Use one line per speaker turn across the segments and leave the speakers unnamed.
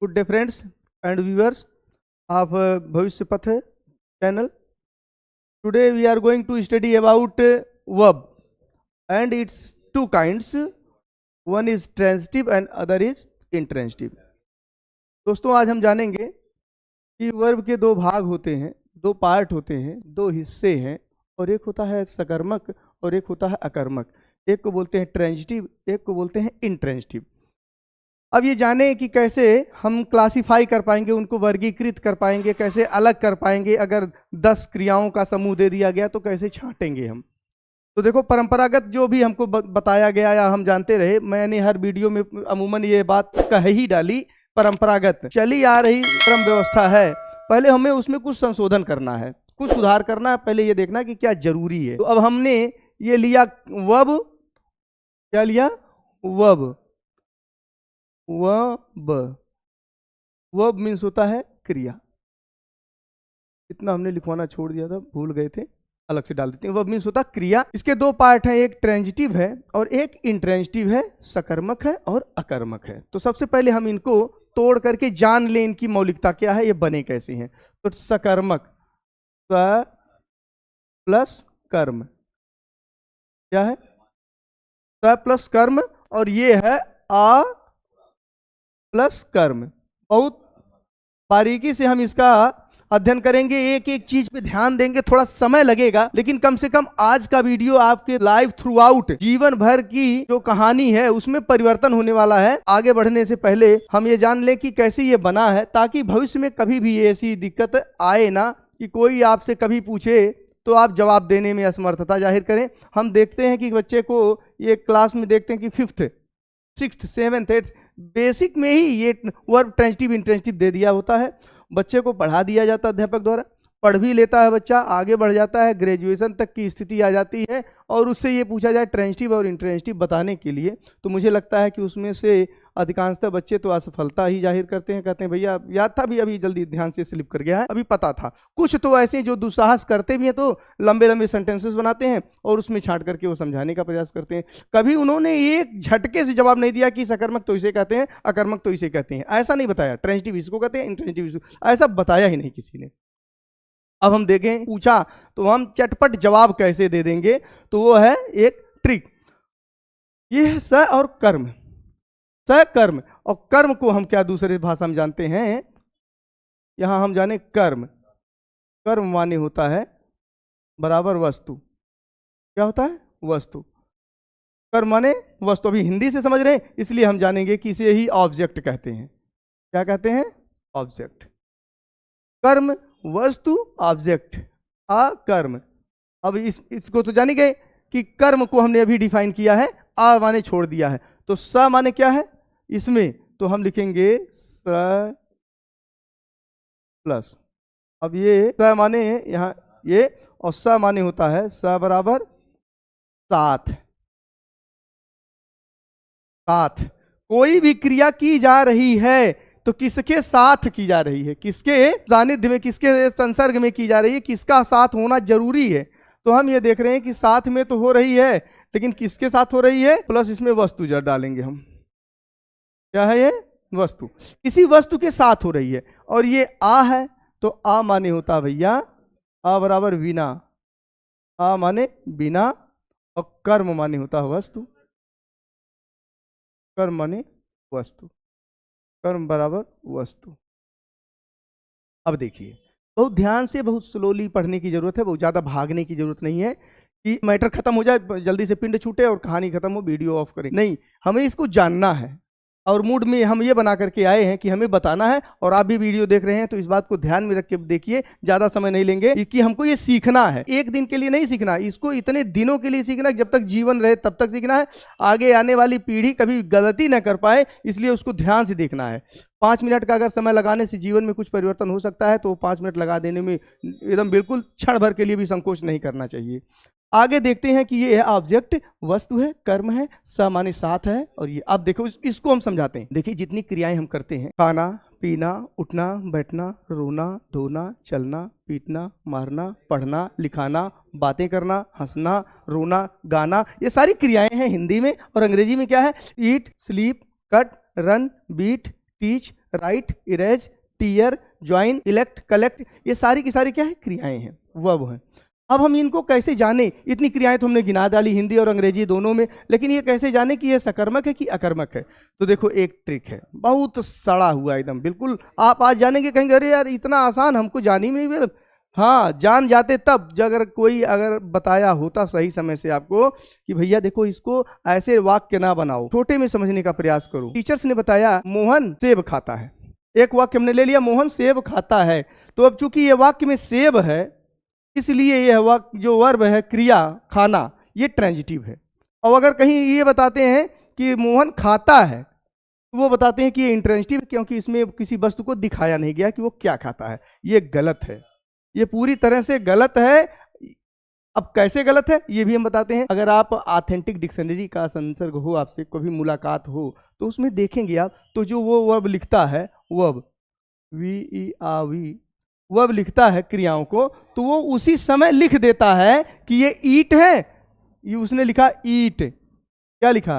Good day friends and viewers of Bhavishya Path channel. Today we are going to study about verb and its two kinds. One is transitive and other is intransitive. दोस्तों आज हम जानेंगे कि verb के दो भाग होते हैं, दो पार्ट होते हैं, दो हिस्से हैं और एक होता है सकर्मक और एक होता है अकर्मक। एक को बोलते हैं ट्रांजिटिव, एक को बोलते हैं इंट्रांजिटिव। अब ये जाने कि कैसे हम क्लासिफाई कर पाएंगे, उनको वर्गीकृत कर पाएंगे, कैसे अलग कर पाएंगे। अगर 10 क्रियाओं का समूह दे दिया गया तो कैसे छांटेंगे हम। तो देखो परंपरागत जो भी हमको बताया गया या हम जानते रहे, मैंने हर वीडियो में अमूमन ये बात कह ही डाली, परंपरागत चली आ रही क्रम व्यवस्था है। पहले हमें उसमें कुछ संशोधन करना है, कुछ सुधार करना है। पहले ये देखना कि क्या जरूरी है। तो अब हमने ये लिया वर्ब, क्या लिया वर्ब। वर्ब मीन्स होता है क्रिया। इतना हमने लिखवाना छोड़ दिया था, भूल गए थे, अलग से डाल देते हैं। वर्ब मीन्स होता है क्रिया। इसके दो पार्ट हैं, एक ट्रांजिटिव है और एक इंट्रांजिटिव है, सकर्मक है और अकर्मक है। तो सबसे पहले हम इनको तोड़ करके जान लें इनकी मौलिकता क्या है, ये बने कैसे हैं। तो सकर्मक स प्लस कर्म क्या है, स प्लस कर्म, और ये है आ प्लस कर्म। बहुत बारीकी से हम इसका अध्ययन करेंगे, एक एक चीज पे ध्यान देंगे, थोड़ा समय लगेगा, लेकिन कम से कम आज का वीडियो आपके लाइव थ्रू आउट जीवन भर की जो कहानी है उसमें परिवर्तन होने वाला है। आगे बढ़ने से पहले हम ये जान लें कि कैसे ये बना है, ताकि भविष्य में कभी भी ऐसी दिक्कत आए ना कि कोई आपसे कभी पूछे तो आप जवाब देने में असमर्थता जाहिर करें। हम देखते हैं कि बच्चे को ये क्लास में देखते हैं कि 5th 6th 7th 8th basic में ही ये वर्ब ट्रांजिटिव इंट्रांजिटिव दे दिया होता है। बच्चे को पढ़ा दिया जाता है अध्यापक द्वारा, पढ़ भी लेता है बच्चा, आगे बढ़ जाता है, ग्रेजुएशन तक की स्थिति आ जाती है और उससे ये पूछा जाए ट्रांजिटिव और इंट्रांजिटिव बताने के लिए, तो मुझे लगता है कि उसमें से अधिकांशतः बच्चे तो असफलता ही जाहिर करते हैं। कहते हैं भैया याद था भी, अभी जल्दी ध्यान से स्लिप कर गया है, अभी पता था। कुछ तो ऐसे जो दुस्साहस करते भी हैं तो लंबे लंबे सेंटेंसेस बनाते हैं और उसमें छांट करके वो समझाने का प्रयास करते हैं। कभी उन्होंने एक झटके से जवाब नहीं दिया कि सकर्मक तो इसे कहते हैं, अकर्मक तो इसे कहते हैं, ऐसा नहीं बताया। ट्रांजिटिव इसको कहते हैं, इंट्रांजिटिव इसको, ऐसा बताया ही नहीं किसी ने। अब हम देखें, पूछा तो हम चटपट जवाब कैसे दे देंगे, तो वो है एक ट्रिक। ये है स और कर्म, स कर्म, और कर्म को हम क्या दूसरे भाषा में जानते हैं, यहां हम जाने कर्म। कर्म माने होता है बराबर वस्तु। क्या होता है, वस्तु। कर्म माने वस्तु। अभी हिंदी से समझ रहे हैं, इसलिए हम जानेंगे कि इसे ही ऑब्जेक्ट कहते हैं। क्या कहते हैं, ऑब्जेक्ट। कर्म वस्तु, ऑब्जेक्ट, अकर्म। अब इसको तो जानी गए कि कर्म को हमने अभी डिफाइन किया है, आ माने छोड़ दिया है, तो स माने क्या है इसमें, तो हम लिखेंगे स प्लस। अब ये स माने यहां ये, और स माने होता है स बराबर साथ। साथ कोई भी क्रिया की जा रही है तो किसके साथ की जा रही है, किसके सानिध्य में, किसके संसर्ग में की जा रही है, किसका साथ होना जरूरी है। तो हम ये देख रहे हैं कि साथ में तो हो रही है, लेकिन किसके साथ हो रही है, प्लस इसमें वस्तु जड़ डालेंगे हम। क्या है ये, वस्तु, किसी वस्तु के साथ हो रही है। और ये आ है तो आ माने होता भैया आ बराबर बिना, आ माने बिना, और कर्म माने होता वस्तु। कर्म माने वस्तु, कर्म बराबर वस्तु। अब देखिए, बहुत ध्यान से, बहुत स्लोली पढ़ने की जरूरत है, बहुत ज्यादा भागने की जरूरत नहीं है कि मैटर खत्म हो जाए, जल्दी से पिंड छूटे और कहानी खत्म हो, वीडियो ऑफ करें, नहीं। हमें इसको जानना है और मूड में हम ये बना करके आए हैं कि हमें बताना है। और आप भी वीडियो देख रहे हैं तो इस बात को ध्यान में रख के देखिए, ज्यादा समय नहीं लेंगे कि हमको ये सीखना है। एक दिन के लिए नहीं सीखना, इसको इतने दिनों के लिए सीखना, जब तक जीवन रहे तब तक सीखना है। आगे आने वाली पीढ़ी कभी गलती ना कर पाए, इसलिए उसको ध्यान से देखना है। 5 मिनट का अगर समय लगाने से जीवन में कुछ परिवर्तन हो सकता है तो 5 मिनट लगा देने में एकदम बिल्कुल क्षण भर के लिए भी संकोच नहीं करना चाहिए। आगे देखते हैं कि ये है ऑब्जेक्ट, वस्तु है, कर्म है, स माने साथ है, और ये अब देखो इसको हम समझाते हैं। देखिए जितनी क्रियाएं हम करते हैं, खाना पीना, उठना बैठना, रोना धोना, चलना पीटना, मारना, पढ़ना लिखाना, बातें करना, हंसना रोना गाना, ये सारी क्रियाएं हैं हिंदी में। और अंग्रेजी में क्या है, eat sleep cut run beat teach, write, erase, tear, join, elect, collect, ये सारी की सारी क्या है? क्रियाएं हैं, वर्ब हैं। अब हम इनको कैसे जाने? इतनी क्रियाएं तो हमने गिना डाली हिंदी और अंग्रेजी दोनों में, लेकिन ये कैसे जाने कि ये सकर्मक है कि अकर्मक है? तो देखो एक ट्रिक है, बहुत सड़ा हुआ एकदम, बिल्कुल आप आज जानेंगे, कहेंगे अरे यार इतना आसान, हमको जान ही नहीं। हाँ, जान जाते तब अगर बताया होता सही समय से आपको कि भैया देखो इसको ऐसे वाक्य ना बनाओ, छोटे में समझने का प्रयास करो। टीचर्स ने बताया मोहन सेब खाता है, एक वाक्य हमने ले लिया, मोहन सेब खाता है। तो अब चूंकि ये वाक्य में सेब है, इसलिए यह वाक्य जो वर्ब है क्रिया खाना, ये ट्रांजिटिव है। और अगर कहीं ये बताते हैं कि मोहन खाता है, तो वो बताते हैं कि ये इंट्रांजिटिव, क्योंकि इसमें किसी वस्तु को दिखाया नहीं गया कि वो क्या खाता है। ये गलत है, ये पूरी तरह से गलत है। अब कैसे गलत है ये भी हम बताते हैं। अगर आप ऑथेंटिक डिक्शनरी का संसर्ग हो, आपसे कभी मुलाकात हो, तो उसमें देखेंगे आप, तो जो वो वर्ब लिखता है, वर्ब वर्ब लिखता है क्रियाओं को, तो वो उसी समय लिख देता है कि ये ईट है। ये उसने लिखा ईट, क्या लिखा?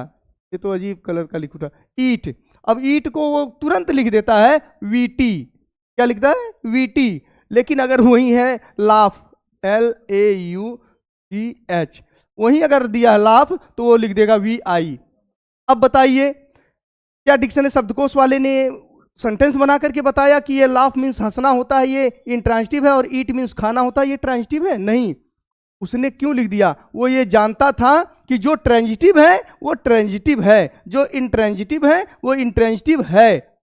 ये तो अजीब कलर का लिखा, ईट। अब ईट को वो तुरंत लिख देता है वीटी, क्या लिखता है? वीटी। लेकिन अगर वही है लाफ, LAUGH, वहीं अगर दिया लाफ तो वो लिख देगा VI। अब बताइए, क्या डिक्शनरी शब्दकोश वाले ने सेंटेंस बना करके बताया कि ये लाफ मीन्स हंसना होता है, ये इंट्रांजिटिव है, और ईट मीन्स खाना होता है, ये ट्रांजिटिव है? नहीं। उसने क्यों लिख दिया? वो ये जानता था कि जो ट्रांजिटिव है वो ट्रांजिटिव है, जो इंट्रांजिटिव है वो इंट्रांजिटिव है।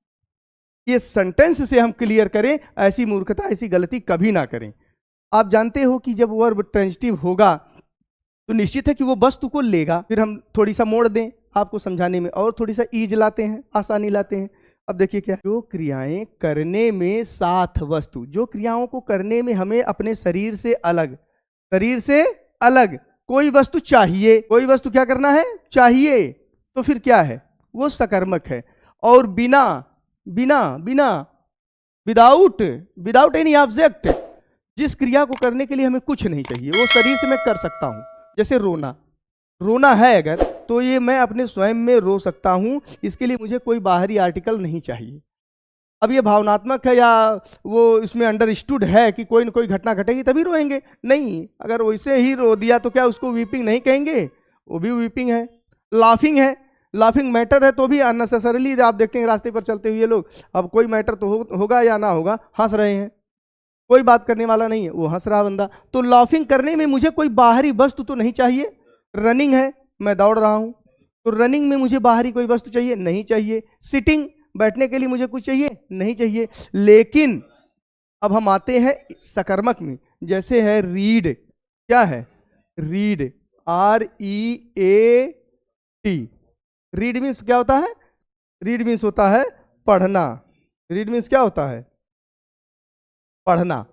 ये सेंटेंस से हम क्लियर करें, ऐसी मूर्खता, ऐसी गलती कभी ना करें। आप जानते हो कि जब वर्ब ट्रांजिटिव होगा तो निश्चित है कि वो वस्तु को लेगा। फिर हम थोड़ी सा मोड़ दें आपको समझाने में, और थोड़ी सा ईज लाते हैं, आसानी लाते हैं। अब देखिए क्या, जो क्रियाएं करने में साथ वस्तु, जो क्रियाओं को करने में हमें अपने शरीर से अलग कोई वस्तु चाहिए, कोई वस्तु क्या करना है? चाहिए, तो फिर क्या है? वो सकर्मक है। और विदाउट एनी ऑब्जेक्ट, जिस क्रिया को करने के लिए हमें कुछ नहीं चाहिए, वो शरीर से मैं कर सकता हूं। जैसे रोना है अगर, तो ये मैं अपने स्वयं में रो सकता हूं, इसके लिए मुझे कोई बाहरी आर्टिकल नहीं चाहिए। अब ये भावनात्मक है या वो इसमें अंडरस्टूड है कि कोई न कोई घटना घटेगी तभी रोएंगे? नहीं, अगर वैसे ही रो दिया तो क्या उसको वीपिंग नहीं कहेंगे? वो भी वीपिंग है। लाफिंग है, लाफिंग मैटर है, तो भी अननेसेसरीली आप देखते हैं रास्ते पर चलते हुए लोग, अब कोई मैटर तो होगा या ना होगा, हंस रहे हैं, कोई बात करने वाला नहीं है, वो हंस रहा बंदा। तो लाफिंग करने में मुझे कोई बाहरी वस्तु तो नहीं चाहिए। रनिंग है, मैं दौड़ रहा हूं, तो रनिंग में मुझे बाहरी कोई वस्तु चाहिए? नहीं चाहिए। सिटिंग, बैठने के लिए मुझे कुछ चाहिए? नहीं चाहिए। लेकिन अब हम आते हैं सकर्मक में, जैसे है रीड, क्या है? Read, REAT। रीड मीन्स क्या होता है? रीड मीन्स होता है पढ़ना। रीड मीन्स क्या होता है? पढ़ना।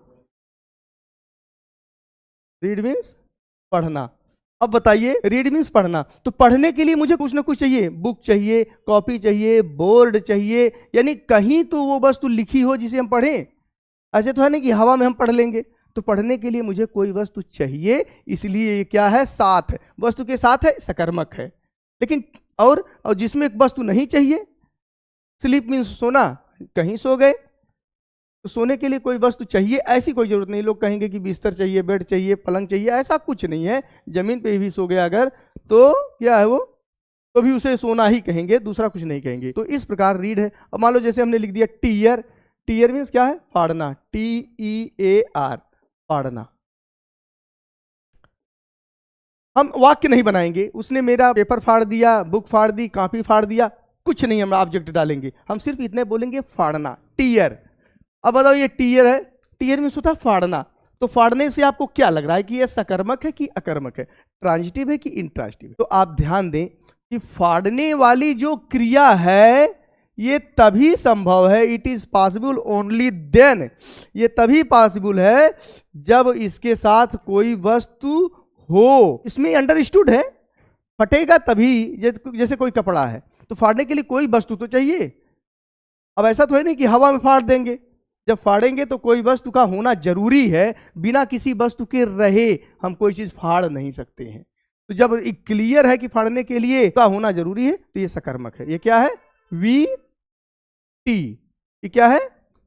रीड मीन्स पढ़ना। अब बताइए, रीड मीन्स पढ़ना, तो पढ़ने के लिए मुझे कुछ ना कुछ चाहिए, बुक चाहिए, कॉपी चाहिए, बोर्ड चाहिए, यानी कहीं तो वो वस्तु लिखी हो जिसे हम पढ़ें। ऐसे तो है नहीं कि हवा में हम पढ़ लेंगे। तो पढ़ने के लिए मुझे कोई वस्तु चाहिए, इसलिए ये क्या है? साथ है, वस्तु के साथ है, सकर्मक है। लेकिन और जिसमें एक वस्तु नहीं चाहिए, स्लीप मीन्स सोना, कहीं सो गए, तो सोने के लिए कोई वस्तु चाहिए, ऐसी कोई जरूरत नहीं। लोग कहेंगे कि बिस्तर चाहिए, बेड चाहिए, पलंग चाहिए, ऐसा कुछ नहीं है। जमीन पे भी सो गया अगर, तो क्या है वो, तो भी उसे सोना ही कहेंगे, दूसरा कुछ नहीं कहेंगे। तो इस प्रकार रीड है। अब मान लो जैसे हमने लिख दिया टीयर, टीयर मीन्स क्या है? फाड़ना, TEAR, फाड़ना। हम वाक्य नहीं बनाएंगे, उसने मेरा पेपर फाड़ दिया, बुक फाड़ दी, कॉपी फाड़ दिया, कुछ नहीं हम ऑब्जेक्ट डालेंगे, हम सिर्फ इतने बोलेंगे फाड़ना, टीयर। अब बताओ ये टीयर है, टीयर मीन्स होता है फाड़ना। तो फाड़ने से आपको क्या लग रहा है कि ये सकर्मक है कि अकर्मक है, ट्रांजिटिव है कि इंट्रांजिटिव है? तो आप ध्यान दें कि फाड़ने वाली जो क्रिया है ये तभी संभव है, it is possible only then, ये तभी पॉसिबल है जब इसके साथ कोई वस्तु हो। इसमें अंडरस्टूड है, फटेगा तभी, जैसे कोई कपड़ा है तो फाड़ने के लिए कोई वस्तु तो चाहिए। अब ऐसा तो है नहीं कि हवा में फाड़ देंगे, जब फाड़ेंगे तो कोई वस्तु का होना जरूरी है, बिना किसी वस्तु के रहे हम कोई चीज फाड़ नहीं सकते हैं। तो जब क्लियर है कि फाड़ने के लिए का होना जरूरी है, तो ये सकर्मक है। ये क्या है? टी, ये क्या है?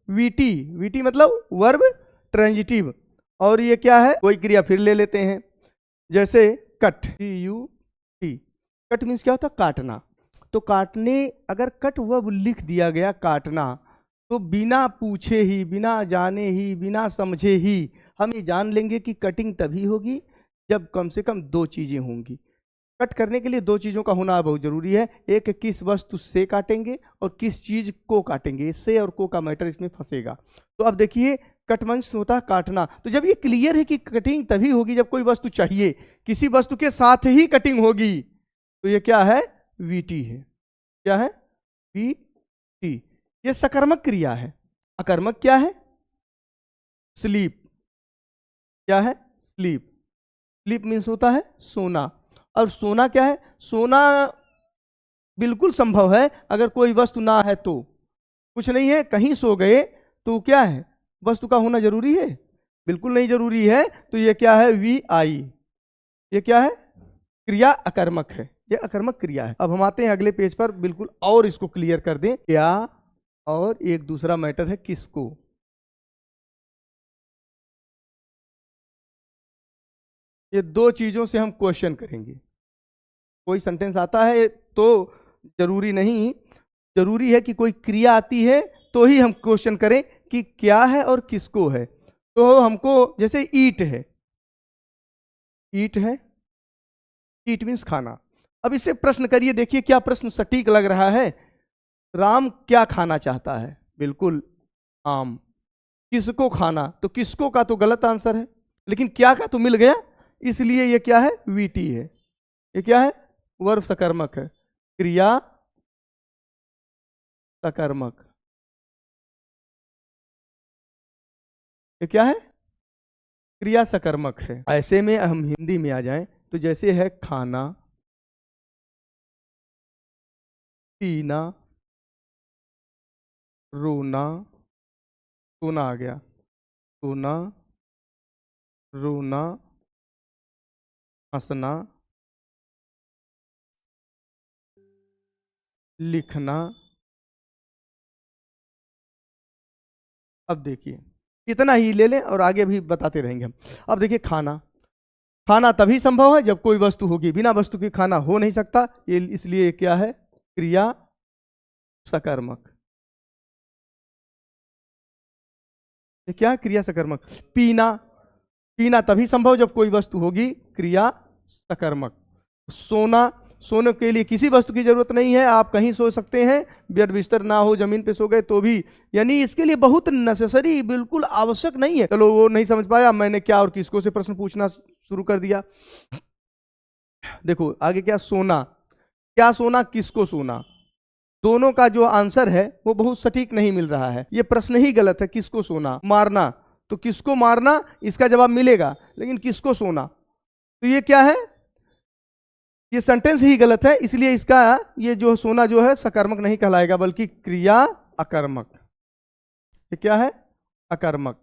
वीटी। वीटी मतलब वर्ब ट्रांजिटिव। और ये क्या है? कोई क्रिया फिर ले लेते हैं, जैसे cut, U T. Cut means क्या होता है? काटना। तो काटने, अगर कट वर्ब लिख दिया गया काटना, तो बिना पूछे ही, बिना जाने ही, बिना समझे ही हम ये जान लेंगे कि कटिंग तभी होगी जब कम से कम दो चीजें होंगी। कट करने के लिए दो चीजों का होना बहुत जरूरी है। एक, किस वस्तु से काटेंगे और किस चीज को काटेंगे। से और को का मैटर इसमें फंसेगा। तो अब देखिए, कट मीन्स होता है काटना। तो जब ये क्लियर है कि कटिंग तभी होगी जब कोई वस्तु चाहिए, किसी वस्तु के साथ ही कटिंग होगी, तो ये क्या है? वीटी है। क्या है? वीटी। ये सकर्मक क्रिया है। अकर्मक क्या है? स्लीप। क्या है? स्लीप। स्लीप मीन्स होता है सोना। और सोना क्या है? सोना बिल्कुल संभव है अगर कोई वस्तु ना है तो। कुछ नहीं है, कहीं सो गए तो क्या है? वस्तु का होना जरूरी है? बिल्कुल नहीं जरूरी है। तो ये क्या है? वी आई। ये क्या है? क्रिया अकर्मक है। ये अकर्मक क्रिया है। अब हम आते हैं अगले पेज पर, बिल्कुल और इसको क्लियर कर दें। क्या और एक दूसरा मैटर है किसको। ये दो चीजों से हम क्वेश्चन करेंगे। कोई सेंटेंस आता है तो जरूरी नहीं, जरूरी है कि कोई क्रिया आती है तो ही हम क्वेश्चन करें कि क्या है और किसको है। तो हमको, जैसे ईट है, ईट है, ईट मीन्स खाना। अब इससे प्रश्न करिए, देखिए क्या प्रश्न सटीक लग रहा है। राम क्या खाना चाहता है? बिल्कुल आम। किसको खाना? तो किसको का तो गलत आंसर है, लेकिन क्या का तो मिल गया, इसलिए ये क्या है? वीटी है। ये क्या है? वर्ब सकर्मक है। क्रिया सकर्मक। ये क्या है? क्रिया सकर्मक है। ऐसे में हम हिंदी में आ जाएं तो जैसे है खाना, पीना, रोना, सोना आ गया, सोना, रोना, हंसना, लिखना। अब देखिए, इतना ही ले लें और आगे भी बताते रहेंगे हम। अब देखिए, खाना, खाना तभी संभव है जब कोई वस्तु होगी, बिना वस्तु के खाना हो नहीं सकता। ये इसलिए क्या है? क्रिया सकर्मक। ये क्या है? क्रिया सकर्मक। पीना, पीना तभी संभव जब कोई वस्तु होगी, क्रिया सकर्मक। सोना, सोने के लिए किसी वस्तु की जरूरत नहीं है, आप कहीं सो सकते हैं, बेड बिस्तर ना हो, जमीन पे सो गए तो भी, यानी इसके लिए बहुत नेसेसरी, बिल्कुल आवश्यक नहीं है। चलो वो नहीं समझ पाया, मैंने क्या और किसको से प्रश्न पूछना शुरू कर दिया। देखो आगे क्या? सोना, क्या सोना, किसको सोना, दोनों का जो आंसर है वो बहुत सटीक नहीं मिल रहा है। ये प्रश्न ही गलत है। किसको सोना? मारना, तो किसको मारना इसका जवाब मिलेगा, लेकिन किसको सोना, तो ये क्या है? ये सेंटेंस ही गलत है, इसलिए इसका ये जो सोना जो है सकर्मक नहीं कहलाएगा, बल्कि क्रिया अकर्मक। ये क्या है? अकर्मक।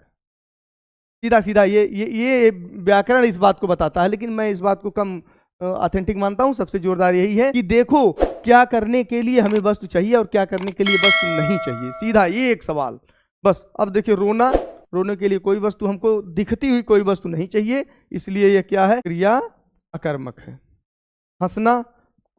सीधा सीधा ये व्याकरण इस बात को बताता है, लेकिन मैं इस बात को कम ऑथेंटिक मानता हूं। सबसे जोरदार यही है कि देखो क्या करने के लिए हमें वस्तु चाहिए और क्या करने के लिए वस्तु नहीं चाहिए। सीधा ये एक सवाल बस। अब देखिए, रोना, रोने के लिए कोई वस्तु हमको दिखती हुई कोई वस्तु नहीं चाहिए, इसलिए ये क्या है? क्रिया अकर्मक है। हंसना,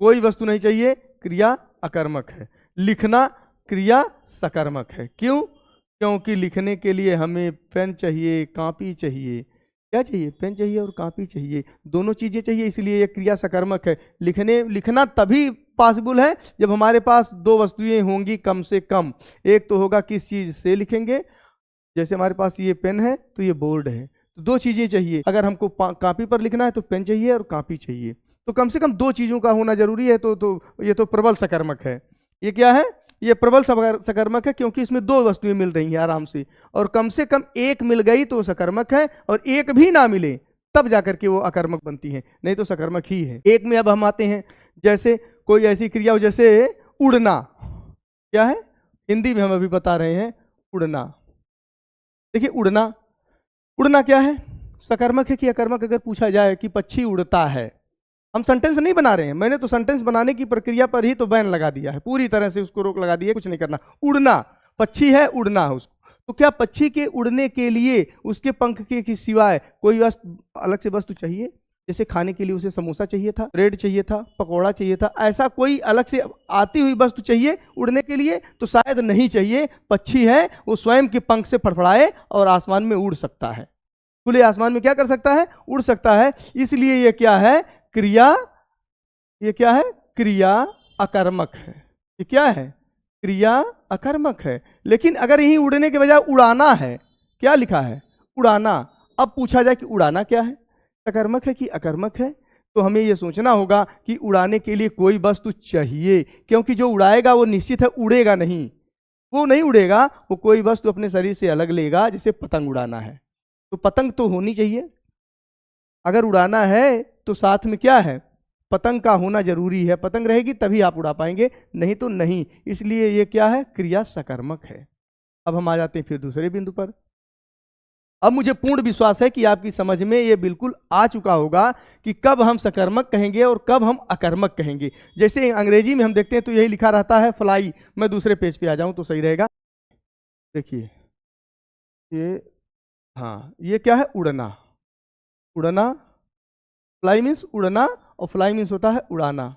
कोई वस्तु नहीं चाहिए, क्रिया अकर्मक है। लिखना, क्रिया सकर्मक है। क्यों? क्योंकि लिखने के लिए हमें पेन चाहिए, कॉपी चाहिए। क्या चाहिए? पेन चाहिए और कॉपी चाहिए, दोनों चीजें चाहिए, इसलिए यह क्रिया सकर्मक है। लिखना तभी पॉसिबल है जब हमारे पास दो वस्तुएं होंगी कम से कम। एक तो होगा किस चीज से लिखेंगे, जैसे हमारे पास ये पेन है तो ये बोर्ड है, तो दो चीजें चाहिए। अगर हमको कॉपी पर लिखना है तो पेन चाहिए और कॉपी चाहिए, तो कम से कम दो चीजों का होना जरूरी है। तो ये तो प्रबल सकर्मक है। ये क्या है? ये प्रबल सकर्मक है, क्योंकि इसमें दो वस्तुएं मिल रही हैं आराम से, और कम से कम एक मिल गई तो सकर्मक है, और एक भी ना मिले तब जाकर के वो अकर्मक बनती है, नहीं तो सकर्मक ही है। एक में अब हम आते हैं, जैसे कोई ऐसी क्रिया हो जैसे उड़ना। क्या है? हिंदी में हम अभी बता रहे हैं, उड़ना। देखिए उड़ना, उड़ना क्या है? सकर्मक है कि अकर्मक? अगर पूछा जाए कि पक्षी उड़ता है हम सेंटेंस नहीं बना रहे हैं, मैंने तो सेंटेंस बनाने की प्रक्रिया पर ही तो बैन लगा दिया है, पूरी तरह से उसको रोक लगा दी है, कुछ नहीं करना। उड़ना, पक्षी है, उड़ना है उसको, तो क्या पक्षी के उड़ने के लिए उसके पंख के सिवाय कोई अलग से वस्तु चाहिए? जैसे खाने के लिए उसे समोसा चाहिए था, ब्रेड चाहिए था, पकौड़ा चाहिए था, ऐसा कोई अलग से आती हुई वस्तु चाहिए उड़ने के लिए? तो शायद नहीं चाहिए। पक्षी है, वो स्वयं के पंख से फड़फड़ाए और आसमान में उड़ सकता है, खुले आसमान में क्या कर सकता है? उड़ सकता है। इसलिए ये क्या है? क्रिया। ये क्या है? क्रिया अकर्मक है। ये क्या है? क्रिया अकर्मक है। लेकिन अगर यही उड़ने के बजाय उड़ाना है, क्या लिखा है? उड़ाना। अब पूछा जाए कि उड़ाना क्या है, सकर्मक है कि अकर्मक है? तो हमें यह सोचना होगा कि उड़ाने के लिए कोई वस्तु चाहिए, क्योंकि जो उड़ाएगा वो निश्चित है उड़ेगा नहीं, वो नहीं उड़ेगा, वो कोई वस्तु अपने शरीर से अलग लेगा। जैसे पतंग उड़ाना है तो पतंग तो होनी चाहिए, अगर उड़ाना है तो साथ में क्या है? पतंग का होना जरूरी है, पतंग रहेगी तभी आप उड़ा पाएंगे, नहीं तो नहीं। इसलिए ये क्या है? क्रिया सकर्मक है। अब हम आ जाते हैं फिर दूसरे बिंदु पर। अब मुझे पूर्ण विश्वास है कि आपकी समझ में ये बिल्कुल आ चुका होगा कि कब हम सकर्मक कहेंगे और कब हम अकर्मक कहेंगे। जैसे अंग्रेजी में हम देखते हैं तो यही लिखा रहता है फ्लाई। मैं दूसरे पेज पे आ जाऊं तो सही रहेगा। देखिए ये, हाँ, ये क्या है? उड़ना। उड़ना, फ्लाई मीन्स उड़ना और फ्लाई मीन्स होता है उड़ाना।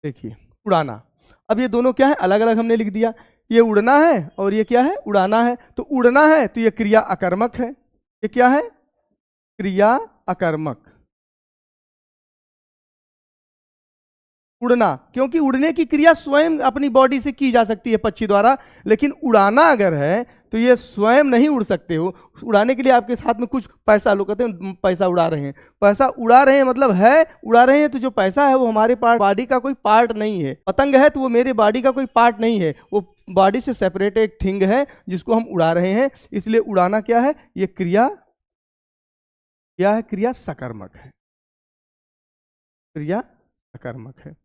देखिए उड़ाना, अब ये दोनों क्या है? अलग अलग हमने लिख दिया। ये उड़ना है और ये क्या है? उड़ाना है। तो उड़ना है तो ये क्रिया अकर्मक है। ये क्या है? क्रिया अकर्मक। उड़ना, क्योंकि उड़ने की क्रिया स्वयं अपनी बॉडी से की जा सकती है पक्षी द्वारा, लेकिन उड़ाना अगर है तो ये स्वयं नहीं उड़ सकते हो। उड़ाने के लिए आपके साथ में कुछ पैसा, लोग कहते हैं पैसा उड़ा रहे हैं, पैसा उड़ा रहे हैं मतलब है उड़ा रहे हैं, तो जो पैसा है वो हमारे बॉडी का कोई पार्ट नहीं है। पतंग है तो वो मेरे बॉडी का कोई पार्ट नहीं है, वो बॉडी से सेपरेट एक थिंग है जिसको हम उड़ा रहे हैं। इसलिए उड़ाना क्या है? ये क्रिया क्या है? क्रिया सकर्मक है। क्रिया सकर्मक है।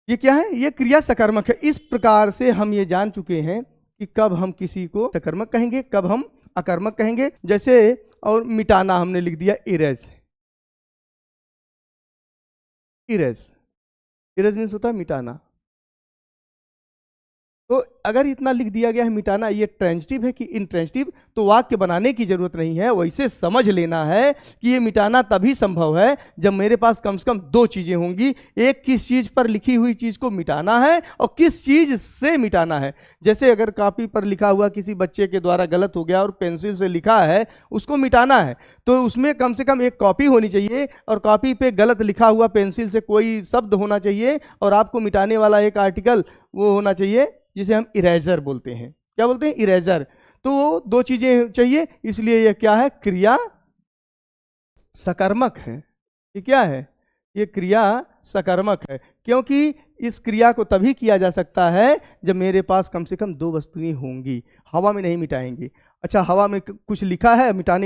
ये क्या है? ये क्रिया सकर्मक है। इस प्रकार से हम ये जान चुके हैं कि कब हम किसी को सकर्मक कहेंगे, कब हम अकर्मक कहेंगे। जैसे और मिटाना हमने लिख दिया इरेज। इरेज, इरेज मीन्स होता है मिटाना। तो अगर इतना लिख दिया गया है मिटाना, ये ट्रांजिटिव है कि इंट्रांजिटिव, तो वाक्य बनाने की जरूरत नहीं है, वैसे समझ लेना है कि ये मिटाना तभी संभव है जब मेरे पास कम से कम दो चीजें होंगी। एक, किस चीज पर लिखी हुई चीज को मिटाना है और किस चीज से मिटाना है। जैसे अगर कॉपी पर लिखा हुआ किसी बच्चे के द्वारा गलत हो गया और पेंसिल से लिखा है, उसको मिटाना है, तो उसमें कम से कम एक कॉपी होनी चाहिए और कॉपी पे गलत लिखा हुआ पेंसिल से कोई शब्द होना चाहिए और आपको मिटाने वाला एक आर्टिकल वो होना चाहिए जिसे हम इरेजर बोलते हैं। क्या बोलते हैं? इरेजर। तो वो दो चीजें चाहिए, इसलिए ये क्या है? क्रिया सकर्मक है। ये क्या है? ये क्रिया सकर्मक है, क्योंकि इस क्रिया को तभी किया जा सकता है जब मेरे पास कम से कम दो वस्तुएं होंगी। हवा में नहीं मिटाएंगे। अच्छा, हवा में कुछ लिखा है, मिटाने